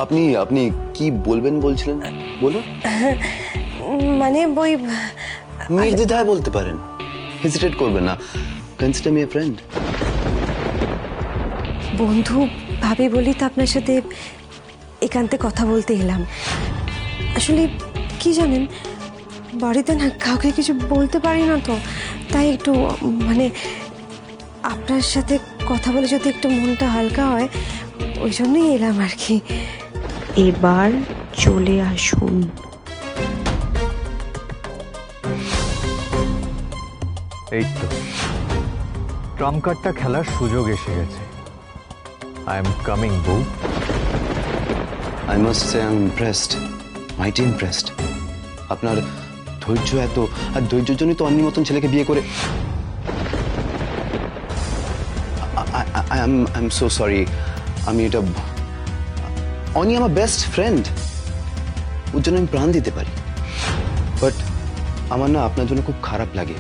আপনি আপনি কি বলবেন বলছিলেন, বলুন। মানে বই নির্দ্বিধায় বলতে পারেন, হেজিটেট করবেন না। Consider me a friend. বন্ধু ভাবি বলি তো আপনার সাথে একান্তে কথা বলতে এলাম। আসলে কি জানেন, বাড়িতে না কাউকে কিছু বলতে পারি না, তো তাই একটু মানে আপনার সাথে কথা বলে যদি একটু মনটা হালকা হয়, ওই জন্যই এলাম আর কি। এবার চলে আসুন। এই তো ট্রাম্প কার্ডটা খেলার সুযোগ এসে গেছে। আই এম কামিং বউ। I must say I am impressed, mighty impressed. আপনার ধৈর্য এত, আর ধৈর্যের জন্যই তো অন্যের মতন ছেলেকে বিয়ে করে। I am so sorry. আমি এটা, অনি আমার বেস্ট ফ্রেন্ড, ওর জন্য আমি প্রাণ দিতে পারি। বাট আমার না আপনার জন্য খুব খারাপ লাগে,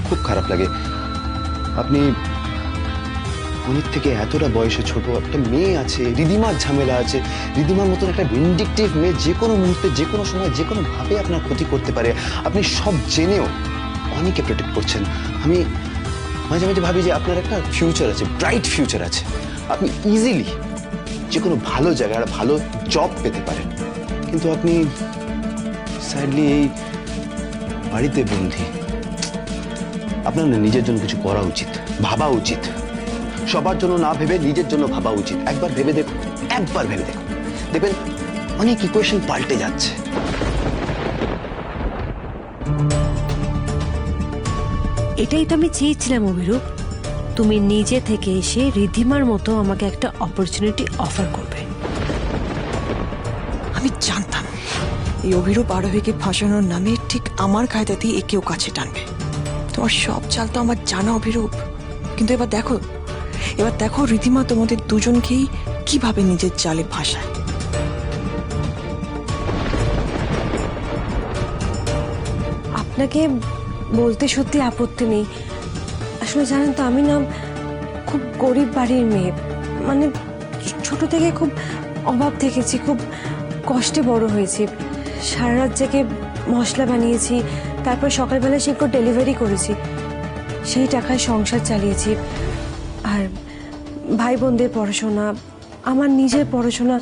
খুব খারাপ লাগে। আপনি অনির থেকে এতটা বয়সে ছোট একটা মেয়ে আছে, রিদিমার ঝামেলা আছে। রিদিমার মতন একটা ভিন্ডিকটিভ মেয়ে যে কোনো মুহূর্তে, যে কোনো সময়, যে কোনো ভাবে আপনার ক্ষতি করতে পারে। আপনি সব জেনেও অনিকে প্রোটেক্ট করছেন। আমি মাঝে মাঝে ভাবি যে আপনার একটা ফিউচার আছে, ব্রাইট ফিউচার আছে। আপনি ইজিলি যে কোনো ভালো জায়গায় ভালো জব পেতে পারেন, কিন্তু আপনি স্যাডলি এই বাড়িতে বন্দী। আপনার না নিজের জন্য কিছু করা উচিত, ভাবা উচিত। সবার জন্য না ভেবে নিজের জন্য ভাবা উচিত। একবার ভেবে দেখুন, একবার ভেবে দেখুন, দেখবেন অনেক ইকুয়েশন পাল্টে যাচ্ছে। এটাই তো আমি চেয়েছিলাম অভিরূপ, তুমি নিজে থেকে এসে রিধিমার মতো আমাকে একটা অপরচুনিটি অফার করবে। আমি জানতাম এই অভিরূপ আরোহীকে ফাঁসানোর নামে ঠিক আমার কায়দাতেই একেও কাছে টানবে। তোমার সব চাল তো আমার জানা অভিরূপ, কিন্তু এবার দেখো রিধিমা তোমাদের দুজনকেই কিভাবে নিজের জালে ফাঁসায়। আপনাকে বলতে সত্যি আপত্তি নেই। আসলে জানেন তো, আমি না খুব গরিব বাড়ির মেয়ে, মানে ছোট থেকে খুব অভাব থেকেছি, খুব কষ্টে বড় হয়েছি। সারা রাত জেগে মশলা বানিয়েছি, তারপর সকালবেলা সে করে ডেলিভারি করেছি, সেই টাকায় সংসার চালিয়েছি। আর ভাই বোনদের পড়াশোনা, আমার নিজের পড়াশোনা,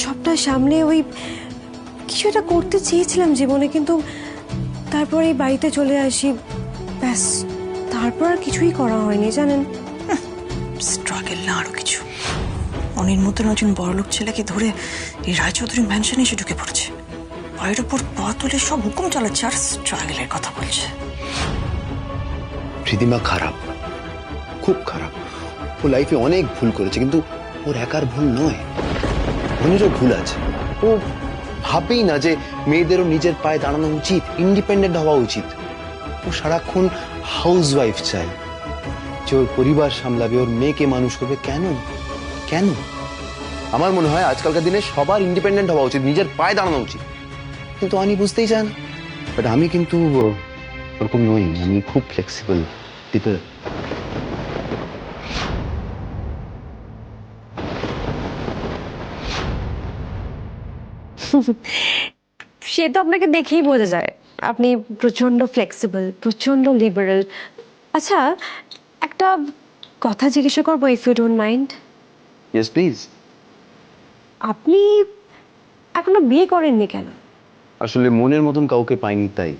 সবটা সামলে ওই কিছু একটা করতে চেয়েছিলাম জীবনে, কিন্তু তারপর এই বাড়িতে চলে আসি, ব্যাস তারপর আর কিছুই করা হয়নি জানেন। স্ট্রাগল না আরো কিছু। অনির মতন একজন বড়লোক ছেলেকে ধরে এই রায়চৌধুরী ম্যানশনে এসে ঢুকে পড়ছে, পায়ের উপর পা তুলে সব হুকুম চালাচ্ছে আর স্ট্রাগলের কথা বলছে। রিদিমা খারাপ, খুব খারাপ। ও লাইফে অনেক ভুল করেছে, কিন্তু ওর একার ভুল নয়, অনেরও ভুল আছে। ও ভাবেই না যে মেয়েদেরও নিজের পায়ে দাঁড়ানো উচিত, ইন্ডিপেন্ডেন্ট হওয়া উচিত। ও সারাক্ষণ হাউস ওয়াইফ চায়, যে ওর পরিবার সামলাবে, ওর মেয়েকে মানুষ করবে। কেন কেন? আমার মনে হয় আজকালকার দিনে সবার ইন্ডিপেন্ডেন্ট হওয়া উচিত, নিজের পায়ে দাঁড়ানো উচিত, কিন্তু আমি বুঝতেই চাই না। বাট আমি কিন্তু ওরকম নই, আমি খুব ফ্লেক্সিবল পিপল। সে তো আপনাকে দেখেই বোঝা যায়, আপনি প্রচন্ড ফ্লেক্সিবল, প্রচন্ড লিবারেল। আচ্ছা, একটা কথা জিজ্ঞাসা করবো, if you don't mind? Yes please. আপনি এখনো বিয়ে করেননি কেন? আসলে মনের মতন কাউকে পাইনি তাই।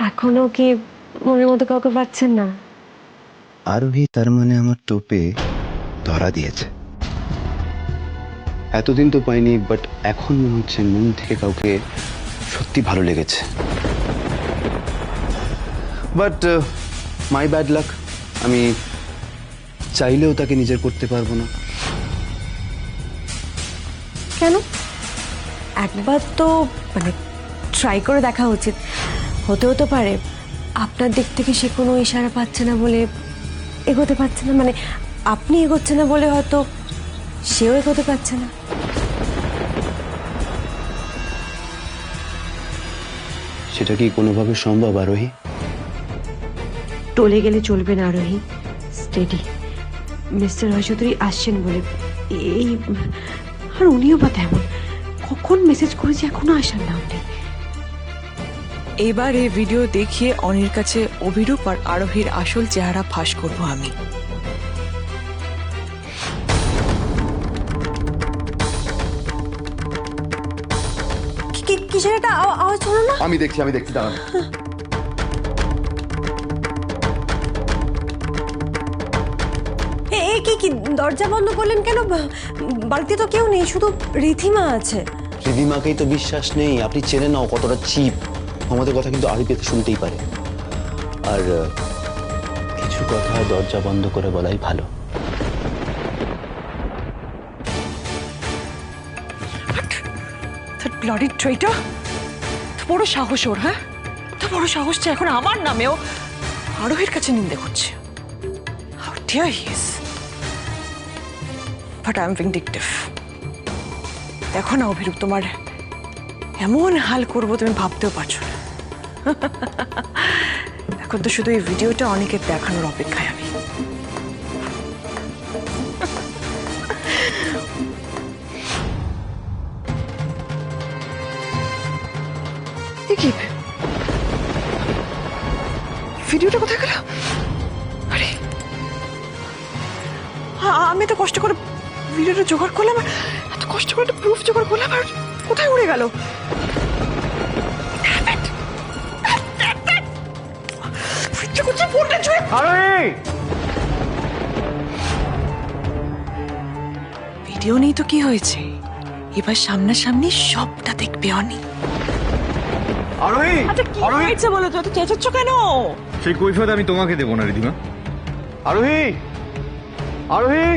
এখনো কি মনের মতো কাউকে পাচ্ছেন না? আরোহী তার মানে আমার টোপে ধরা দিয়েছে। এতদিন তো পাইনি, বাট এখন মনে হচ্ছে মন থেকে কাউকে সত্যি ভালো লেগেছে। বাট মাই ব্যাড লাক, আমি চাইলেও তাকে নিজের করতে পারবো না। কেন? একবার তো মানে ট্রাই করে দেখা উচিত। হতেও তো পারে আপনার দিক থেকে সে কোনো ইশারা পাচ্ছে না বলে এগোতে পারছে না, মানে আপনি এগোচ্ছে না বলে হয়তো সেও এগোতে পারছে না। সেটা কি কোনোভাবে সম্ভব আরোহী? টলে গেলে চলবে না আরোহী, স্টেডি। মিস্টার রায়চৌধুরী আসছেন বলে এই আর উনিও বা তেমন, কখন মেসেজ করেছি এখনো আসার নাম নেই। এবার এই ভিডিও দেখিয়ে অনির কাছে অভিরূপ আর আরোহীর আসল চেহারা ফাঁস করব আমি। কিসের একটা আওয়াজ হলো না? আমি দেখছি দাঁড়ান। এই কি দরজা বন্ধ করলেন কেন? বাড়িতে তো কেউ নেই, শুধু রিধিমা আছে। রিধিমাকেই তো বিশ্বাস নেই। আপনি চেনে নাও কতটা চিপ। আমাদের কথা কিন্তু আরো পেতে শুনতেই পারে। আর কিছু কথা দরজা বন্ধ করে বলাই ভালো। ব্লাডি ট্রেটার, বড় সাহস ওর। হ্যাঁ, তো বড় সাহস যে এখন আমার নামেও আরোহীর কাছে নিন্দে করছে। How dare he is! But I'm vindictive. দেখো না অভিরূপ, তোমার এমন হাল করবো তুমি ভাবতেও পারছো না। এখন তো শুধু এই ভিডিওটা অনেকের দেখানোর অপেক্ষায় আমি। কি ভিডিওটা কোথায় গেল? আরে আমি তো কষ্ট করে ভিডিওটা জোগাড় করলাম, এত কষ্ট করে একটা প্রুফ জোগাড় করলাম, আর কোথায় উড়ে গেল? ভিডিও নেই তো কি হয়েছে, এবার সামনাসামনি সবটা দেখবে অনি। আরোহী, আচ্ছা কি হয়েছে বলো তো, তুই চেঁচাচ্ছ কেন? সেই কৈফিয়ত আমি তোমাকে দেবো না রিধিমা। আরোহী, আরোহী,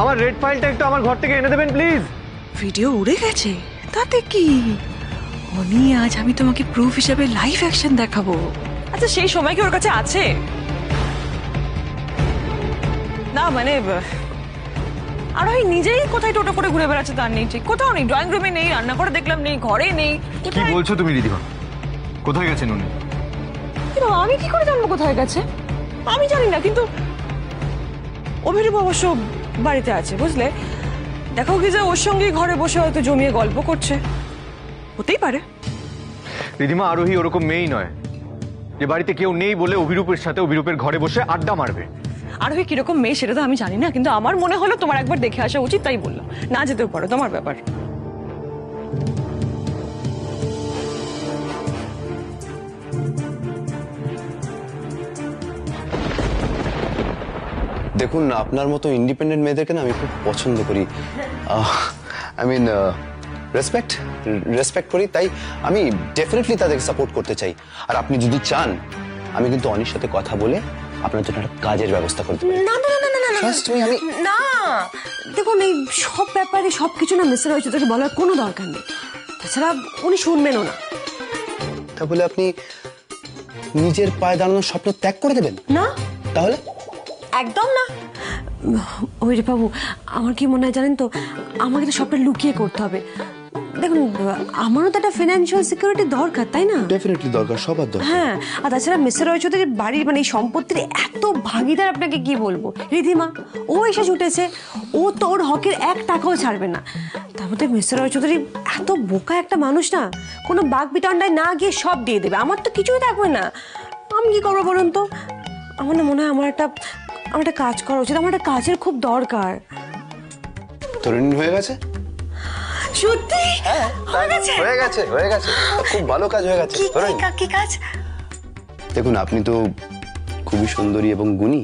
আমার রেড ফাইলটা একটু আমার ঘর থেকে এনে দেবেন প্লিজ। ভিডিও উড়ে গেছে তাতে কি অনি, আজ আমি তোমাকে প্রুফ হিসেবে লাইভ অ্যাকশন দেখাবো। আচ্ছা সেই সময় কি ওর কাছে আছে? না মানে আরোহী নিজেই কোথায় টোটো করে ঘুরে বেড়াচ্ছে তার নেই ঠিক, কোথাও নেই, ড্রয়িং রুমে নেই, রান্না করে দেখলাম নেই, ঘরে নেই। কি বলছো তুমি রিধিমা? কোথায় গেছেন উনি? আমি কি করে জানবো কোথায় গেছে? আমি জানি না, কিন্তু অভিরূপ অবশ্য বাড়িতে আছে বুঝলে। দেখো কি যে ওর সঙ্গে ঘরে বসে হয়তো জমিয়ে গল্প করছে, হতেই পারে। রিধিমা, আরোহী ওরকম মেয়েই নয় যে বাড়িতে কেউ নেই বলে অভিরূপের সাথে অভিরূপের ঘরে বসে আড্ডা মারবে। আরোহী কিরকম মেয়ে সেটা তো আমি জানি না, কিন্তু আমার মনে হলো তোমার একবার দেখে আসা উচিত, তাই বললাম। না যেতেও পারো, তোমার ব্যাপার। দেখুন, আপনার মতো ইন্ডিপেন্ডেন্ট মেয়েদেরকে না আমি খুব পছন্দ করি। আই মিন রেসপেক্ট করি, তাই আমি ডেফিনেটলি তাদেরকে সাপোর্ট করতে চাই। আর আপনি যদি চান, আমি কিন্তু অনির সাথে কথা বলে আপনার জন্য একটা কাজের ব্যবস্থা করতে পারি। না না না না না না Trust me, আমি না, দেখুন এই সব ব্যাপারে সবকিছু না মিস্টার রয়চৌধুরীকে বলার কোনো দরকার নেই। তাছাড়া উনি শুনবেনও না। তাহলে আপনি নিজের পায়ে দাঁড়ানোর স্বপ্ন ত্যাগ করে দেবেন? না, তাহলে একদম না। ওই রে বাবু, আমার কি মনে হয় জানেন তো, আমাকে তো সবটা লুকিয়ে করতে হবে। দেখুন, আমারও তো একটা ফিনান্সিয়াল সিকিউরিটি দরকার, তাই না? ডেফিনেটলি দরকার, সবার দরকার। হ্যাঁ, আর তাছাড়া মিস্টার রয়চৌধুরীর বাড়ির মানে এই সম্পত্তির এত ভাগিদার আপনাকে কি বলবো। রিধিমা ও এসে ছুটেছে, ও তো ওর হকের 1 টাকাও ছাড়বে না। তার মধ্যে মিস্টার রয়চৌধুরী এত বোকা একটা মানুষ না, কোনো বাঘ বিতণ্ডায় না গিয়ে সব দিয়ে দেবে। আমার তো কিছুই থাকবে না। আমি কি করবো বলুন তো? আমার না মনে হয় আমার একটা কাজ করা উচিত। আমার একটা কাজের খুব দরকার। তরুণী হয়ে গেছে? সত্যি হয়ে গেছে, খুব ভালো কাজ হয়ে গেছে। কি কাজ? দেখুন, আপনি তো খুবই সুন্দরী এবং গুণী।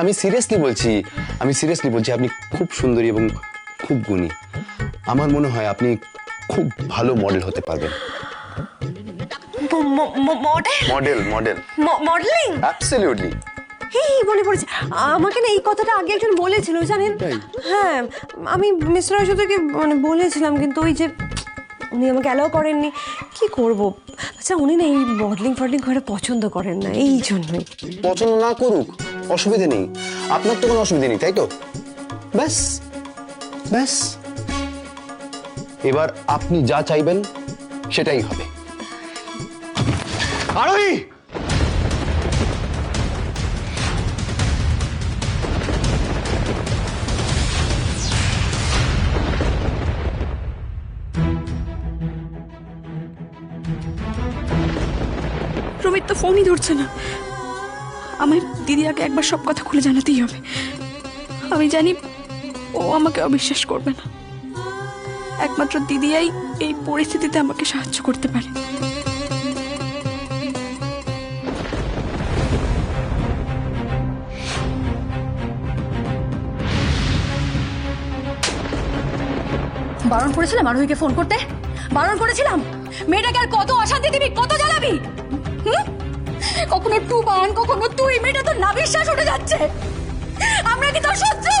আমি সিরিয়াসলি বলছি, আপনি খুব সুন্দরী এবং খুব গুণী। আমার মনে হয় আপনি খুব ভালো মডেল হতে পারবেন। মডেলিং? অ্যাবসলিউটলি। মনে পড়েছে, আমাকে না এই কথাটা আগে একজন বলেছিল জানেন। হ্যাঁ, আমি মিস্টার রয়চৌধুরীকে মানে বলেছিলাম, কিন্তু ওই যে উনি আমাকে অ্যালাউ করেননি। কি করব? আচ্ছা, উনি না এই মডেলিং করে পছন্দ করেন না, এই জন্যই। পছন্দ না করুক, অসুবিধে নেই। আপনার তো কোনো অসুবিধে নেই, তাই তো? ব্যাস এবার আপনি যা চাইবেন সেটাই হবে। আরোহী, রমিত তো ফোনই ধরছে না। আমার দিদিয়াকে একবার সব কথা খুলে জানাতেই হবে। আমি জানি ও আমাকে অবিশ্বাস করবে না। একমাত্র দিদিয়াই এই পরিস্থিতিতে আমাকে সাহায্য করতে পারে। বারণ করেছিলাম আরোহীকে ফোন করতে, বারণ করেছিলাম। মেয়েটাকে আর কত অশান্তি দিবি, কত জ্বালাবি? কখনো টু বান, কখনো তুই। মেয়েটা তোর না বিশ্বাস উঠে যাচ্ছে। আমরা কি তোর শত্রু?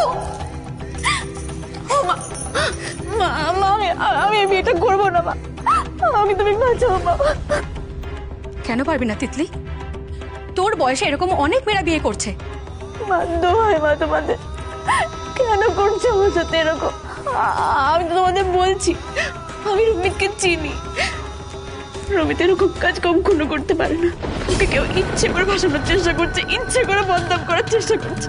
আমি বিয়েটা করবো না মা, আমি তুমি বাঁচাও মা। কেন পারবি না তিতলি? তোর বয়সে এরকম অনেক মেয়েরা বিয়ে করছে। বাধ্য হয় মা তোমাদের, কেন করছো আমার সাথে এরকম? আমি তো তোমাদের বলছি আমি রমিতকে চিনি। রমিত এরকম কাজ কখনো করতে পারে না। ওকে কেউ ইচ্ছে করে ভাসানোর চেষ্টা করছে, ইচ্ছে করে বদনাম করার চেষ্টা করছে।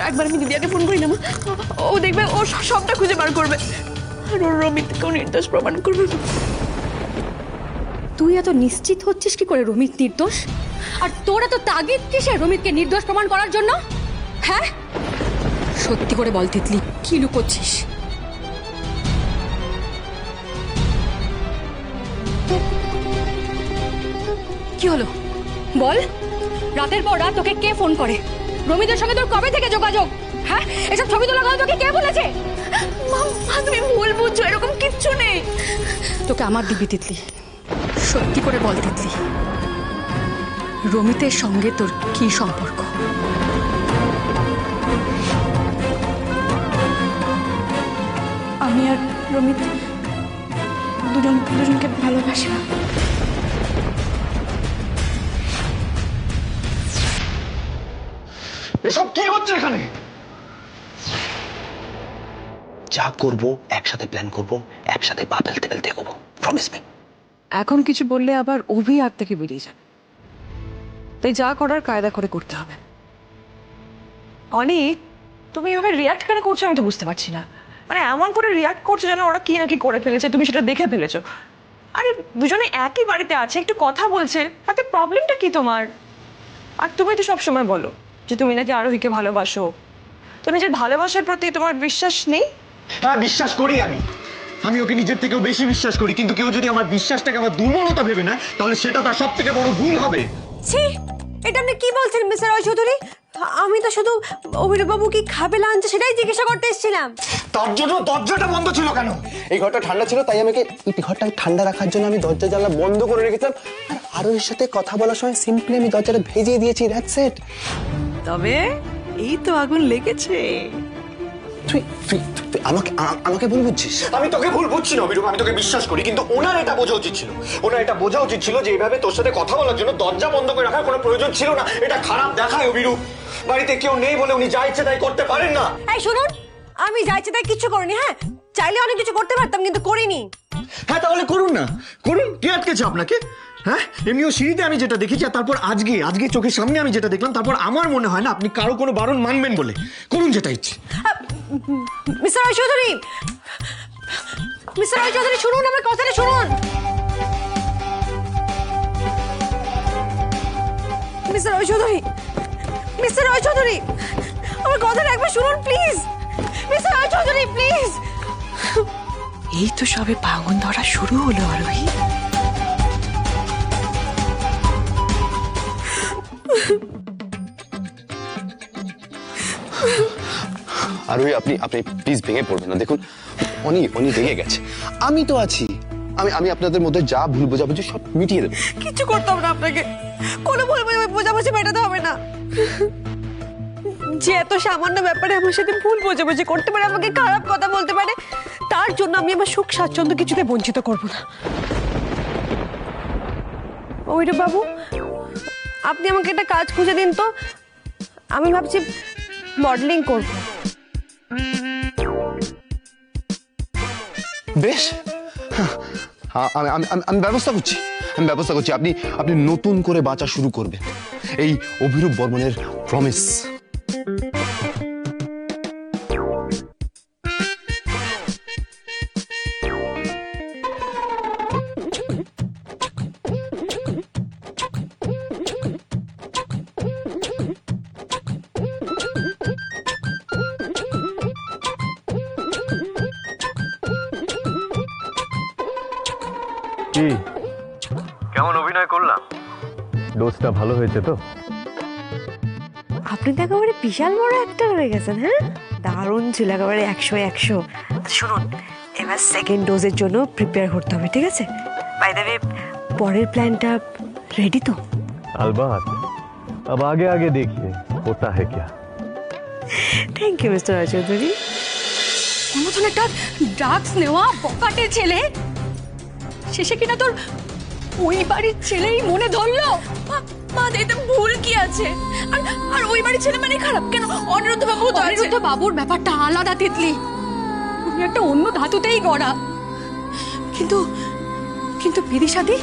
একবার আমি দিদিয়াকে ফোন করি না মা, ও দেখবে ও সবটা খুঁজে বার করবে আর ওর রমিতকেও নির্দোষ প্রমাণ করবে। তুই এত নিশ্চিত হচ্ছিস কি করে রমিত নির্দোষ? আর তোর এত তাগিদ কিসে রমিতকে নির্দোষ প্রমাণ করার জন্য? হ্যাঁ, সত্যি করে বল তিতলি, কি লুকোচ্ছিস? কি হলো বল? রাতের পর রাত তোকে কে ফোন করে? রমিতের সঙ্গে তোর কবে থেকে যোগাযোগ? হ্যাঁ, এসব ছবি তোলা কথা তোকে কে বলেছে? মা তুমি ভুল বুঝছো, এরকম কিচ্ছু নেই। তোকে আমার দিবি তিতলি, সত্যি করে বল তিতলি, রমিতের সঙ্গে তোর কি সম্পর্ক? আমি আর রমিত দুজনকে ভালোবাসি না। এসব কি হচ্ছে এখানে? যা করব একসাথে প্ল্যান করব, একসাথে পা ফেলতে ফেলতে করবো, প্রমিস মি। এখন কিছু বললে আবার অভি হাত থেকে বেরিয়ে যাবে, তাই যা করার কায়দা করে করতে হবে। অনেক তুমি এভাবে রিয়াক্ট কেন করছো আমি তো বুঝতে পারছি না। মানে এমন করে রিয়াক্ট করছো যেন ওরা কি নাকি করে ফেলেছে, তুমি সেটা দেখে ফেলেছো। আরে দুজনে একই বাড়িতে আছে, একটু কথা বলছে, তাতে প্রবলেমটা কি তোমার? আর তুমি তো সবসময় বলো যে তুমি নাকি আরোহীকে ভালোবাসো, তো নিজের ভালোবাসার প্রতি তোমার বিশ্বাস নেই? হ্যাঁ, বিশ্বাস করি আমি ওকে নিজের থেকেও বেশি বিশ্বাস করি, কিন্তু কেউ যদি আমার বিশ্বাসটাকে আমার দুর্বলতা ভেবে নেয় তাহলে সেটা তার সব থেকে বড় ভুল হবে। ছি, এটা আপনি কি বলছেন মিস্টার রয় চৌধুরী? আমি তো শুধু অভিরূপ বাবু কি খাবে লাঞ্চ সেটাই জিজ্ঞাসা করতে এসেছিলাম। তার জন্য দরজাটা বন্ধ ছিল কেন? এই ঘরটা ঠান্ডা ছিল, তাই আমাকে এই ঘরটাকে ঠান্ডা রাখার জন্য আমি দরজা জানলা বন্ধ করে রেখেছিলাম। আর আরোহীর সাথে কথা বলার সময় সিম্পলি আমি দরজাটা ভেজিয়ে দিয়েছি, দ্যাটস ইট। তবে এই তো আগুন লেগেছে। তুই তুই তুই আমাকে আমাকে ভুল বুঝছিস? আমি তোকে ভুল বুঝছি না অভিরূপ, আমি তোকে বিশ্বাস করি, কিন্তু ওনার এটা বোঝা উচিত ছিল। ওনার এটা বোঝা উচিত ছিল যে এইভাবে তোর সাথে কথা বলার জন্য দরজা বন্ধ করে রাখার কোনো প্রয়োজন ছিল না। এটা খারাপ দেখায় অভিরূপ। বাড়িতে কেউ নেই বলে উনি যা ইচ্ছে তাই করতে পারেন না। এই শুনুন, আমি যাইছি তাই কিচ্ছু করিনি। হ্যাঁ, চাইলে অনেক কিছু করতে পারতাম কিন্তু করিনি। হ্যাঁ, তাহলে করুন না, করুন। কে আটকেছে আপনাকে? হ্যাঁ, এমনিও সিঁড়িতে আমি যেটা দেখেছি আর তারপর আজকে চোখের সামনে আমি যেটা দেখলাম, তারপর আমার মনে হয় না আপনি কারো কোনো বারণ মানবেন বলে। করুন যেটা ইচ্ছে। মিস্টার রয় চৌধুরী, মিস্টার রয় চৌধুরী শুনুন, আমার কথাটা শুনুন। মিস্টার রয় চৌধুরী, মিস্টার রয় চৌধুরী, আমার কথাটা একবার শুনুন please. Mister Roy Chowdhury please. এই তো সবে আগুন ধরা শুরু হলো আরোহী। আর ওই আপনি আপনি প্লিজ ভেঙে পড়বেন না। দেখুন উনি রেগে গেছে, আমি তো আছি। আমি আপনাদের মধ্যে যা ভুল বোঝাবুঝি সব মিটিয়ে দেবো। কিচ্ছু করতে হবে না আপনাকে, কোনো ভুল বোঝাবুঝি মেটাতে হবে না। যে এত সামান্য ব্যাপারে আমার সাথে ভুল বোঝাবুঝি করতে পারে, আমাকে খারাপ কথা বলতে পারে, তার জন্য আমি আমার সুখ স্বাচ্ছন্দ্য কিছুতে বঞ্চিত করব না। অভিরূপ বাবু, আপনি আমাকে একটা কাজ খুঁজে দিন তো। আমি ভাবছি মডেলিং করব। বেশ, আমি ব্যবস্থা করছি, আপনি নতুন করে বাঁচা শুরু করবেন। এই অভিরূপ বর্মনের প্রমিস। কি কেমন অভিনয় করলাম? ডোজটা ভালো হয়েছে তো? আপনি তো একেবারে বিশাল বড় অ্যাক্টর হয়ে গেছেন। হ্যাঁ, দারুণ ছিল, একেবারে 100-100। শুনুন, এবার সেকেন্ড ডোজের জন্য প্রিপেয়ার করতে হবে, ঠিক আছে? বাই দ্য ওয়ে, পরের প্ল্যানটা রেডি তো? अलबत। अब आगे आगे देखिए होता है क्या। থ্যাংক ইউ মিস্টার রায় চৌধুরী। ওর মতন একটা ড্রাগস নেওয়া বকাটের ছেলে শেষে কিনা তোর ওই বাড়ির ছেলেই মনে ধরলো। মা এতে ভুল কি আছে? আর ওই বাড়ির ছেলে মানে খারাপ কেন? অনিরুদ্ধ বাবু তো অনিরুদ্ধ বাবুর ব্যাপারটা আলাদা তিতলি, উনি একটা অন্য ধাতুতেই গড়া। কিন্তু কিন্তু বিদিশাদি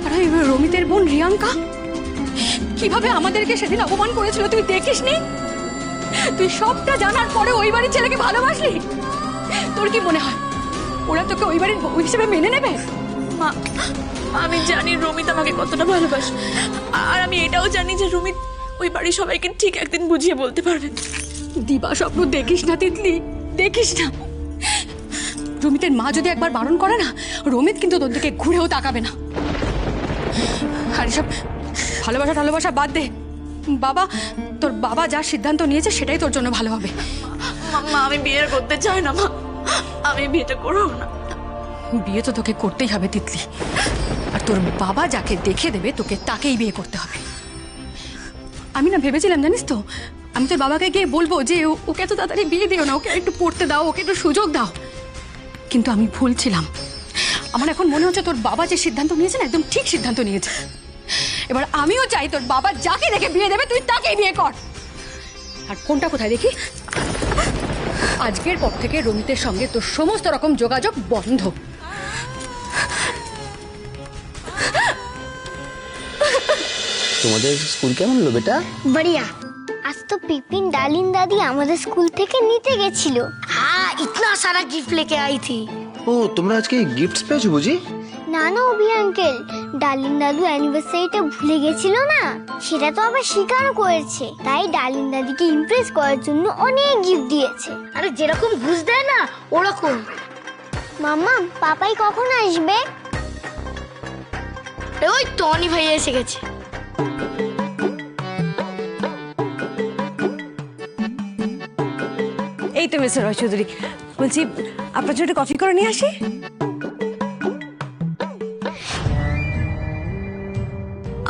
আর ওই রমিতের বোন রিয়াঙ্কা কিভাবে আমাদেরকে সেদিন অপমান করেছিল তুই দেখিসনি? তুই সবটা জানার পরে ওই বাড়ির ছেলেকে ভালোবাসলি? তোর কি মনে হয় ওরা তোকে ওই বাড়ির বউ হিসেবে মেনে নেবে? মা, আমি জানি রমিত আমাকে কতটা ভালোবাসে, আর আমি এটাও জানি যে রমিত ওই বাড়ির সবাইকে ঠিক একদিন বুঝিয়ে বলতে পারবে। দিবা স্বপ্ন দেখিস না তিতলি, দেখিস না। রমিতের মা যদি একবার বারণ করে না, রমিত কিন্তু তোর দিকে ঘুরেও তাকাবে না। আর এসব ভালোবাসা ভালোবাসা বাদ দে। বাবা, তোর বাবা যা সিদ্ধান্ত নিয়েছে সেটাই তোর জন্য ভালো হবে। মা, আমি বিয়ে করতে চাই না মা, আমি বিয়েটা করব না। বিয়ে তো তোকে করতেই হবে তিতলি, আর তোর বাবা যাকে দেখে দেবে তোকে তাকেই বিয়ে করতে হবে। আমি না ভেবেছিলাম জানিস তো, আমি তোর বাবাকে গিয়ে বলবো যে ওকে এত তাড়াতাড়ি বিয়ে দিও না, ওকে একটু পড়তে দাও, ওকে একটু সুযোগ দাও। কিন্তু আমি ভুল ছিলাম। আমার এখন মনে হচ্ছে তোর বাবা যে সিদ্ধান্ত নিয়েছে না, একদম ঠিক সিদ্ধান্ত নিয়েছে। এবার আমিও চাই তোর বাবা যাকে দেখে বিয়ে দেবে তুই তাকেই বিয়ে কর। আর ফোনটা কোথায় দেখি? আজকের পর থেকে রমিতের সঙ্গে তোর সমস্ত রকম যোগাযোগ বন্ধ। তোমাদের স্কুল কেমন হলো বেটা? बढ़िया। आज तो पिपिन डालिन दादी हमारे स्कूल থেকে নিতে গেছিল। हाँ, इतना सारा गिफ्ट लेके आई थी। ও তোমরা আজকে গিফটস পেয়েছো বুঝি? না না অভি আঙ্কেল, ডালিন দাদু অ্যানিভার্সারিটা ভুলে গেছিল না, সেটা তো আবার স্বীকার করেছে। তাই ডালিন দাদিকে ইমপ্রেস করার জন্য অনেক গিফট দিয়েছে। আরে যেরকম ঘুষ দেয় না ওরকম। মাম্মা, পাপাই কখন আসবে? ওই টনি ভাই এসে গেছে। এই তো মিস্টার রায় চৌধুরী, বলছি আপনার জন্য কফি করে নিয়ে আসি?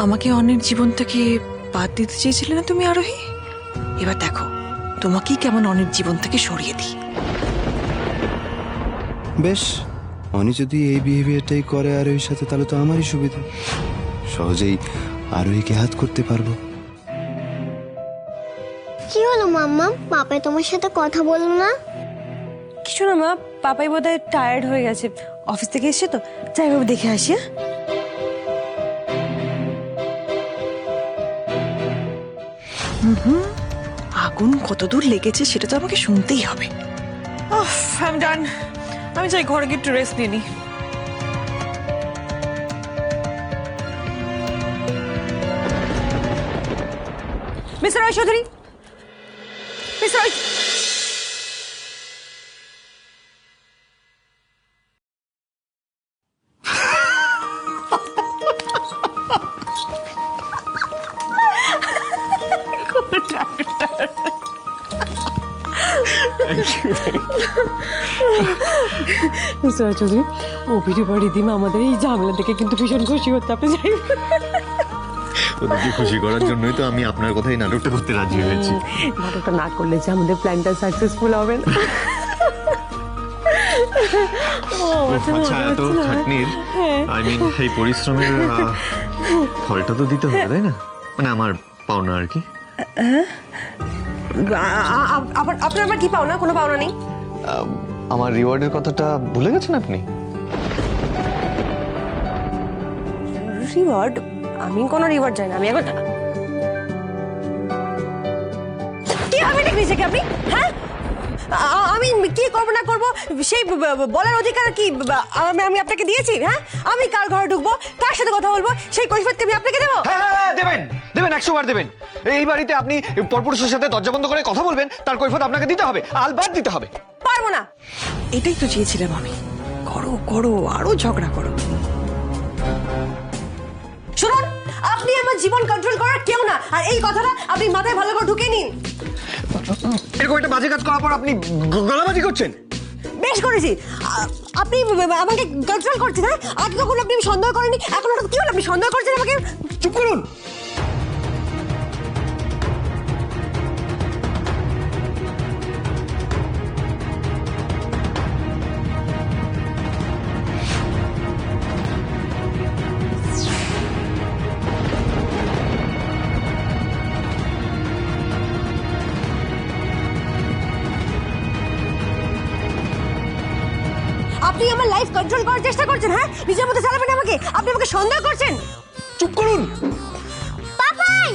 আমাকে অন্যের জীবন থেকে বাদ দিতে চেয়েছিলে না তুমি আরোহী? এবার দেখো তোমাকেই কেমন অন্যের জীবন থেকে সরিয়ে দিই। বেশ, অনি যদি এই বিহেভিয়ারটাই করে আরোহীর সাথে, তাহলে তো আমারই সুবিধা, সহজেই আরোহীকে হাত করতে পারবো। কি হলো মাম্মা, পাপাই তোমার সাথে কথা বললো না? কিছু না মা, পাপাই বোধহয় টায়ার্ড হয়ে গেছে, অফিস থেকে এসছে তো। যাই বাবু দেখে আসি। আগুন কত দূর লেগেছে সেটা তো আমাকে শুনতেই হবে। আমি ডান, আমি চাই ঘরে গিয়ে একটু রেস্ট নিয়ে নিই। মিস্টার রায় চৌধুরী, মিস্টার রায়, মিস্টার রায় চৌধুরী, অভিযোগ রিদিমা আমাদের এই ঝামেলা দেখে কিন্তু ভীষণ খুশি হচ্ছে। আপনি যাই, ওদেরকে খুশি করার জন্যই তো আমি আপনার কথাই নাটকটা করতে রাজি হয়েছি। নাটকটা না করলে যে আমাদের প্ল্যানটা সাকসেসফুল হবে না। আচ্ছা, এত খাটনির আই মিন এই পরিশ্রমের ফলটা তো দিতে হবে, তাই না? মানে আমার পাওনা আর কি। আপনার আবার কি পাওনা? কোনো পাওনা নেই। আমার রিওয়ার্ডের কথাটা ভুলে গেছেন আপনি? রিওয়ার্ড? আমি কোনো রিওয়ার্ড চাই না। আমি এখন কি হবে নিজেকে আপনি? হ্যাঁ, আমি কি করবো না করবো সেই বলার অধিকার কি আমি আপনাকে দিয়েছি? হ্যাঁ, আমি কার ঘরে ঢুকবো, কার সাথে কথা বলবো, সেই কৈফিয়ত কি আমি আপনাকে দেবো? হ্যাঁ, দেবেন দেবেন, 100 বার দেবেন। এই বাড়িতে আপনি পরপুরুষের সাথে দরজা বন্ধ করে কথা বলবেন, তার কৈফিয়ত আপনাকে দিতে হবে, আলবাদ দিতে হবে। পারবো না। এটাই তো চেয়েছিলাম আমি। করো করো, আরো ঝগড়া করো। জীবন কন্ট্রোল করার কেউ না। আর এই কথাটা আপনি মাথায় ভালো করে ঢুকে নিন। এরকম একটা বাজে কাজ করার পর আপনি গলাবাজি করছেন? বেশ করেছি। আপনি আমাকে কন্ট্রোল করছেন, হ্যাঁ? আগে কখনো আপনি সন্দেহ করেননি, এখন হঠাৎ কি হলো আপনি সন্দেহ করছেন আমাকে? চুপ করুন। আপনি আমার লাইফ কন্ট্রোল করার চেষ্টা করছেন, হ্যাঁ? নিজের মতো চালাবেন আমাকে, আপনি আমাকে সন্দেহ করছেন। চুপ করুন। পাপাই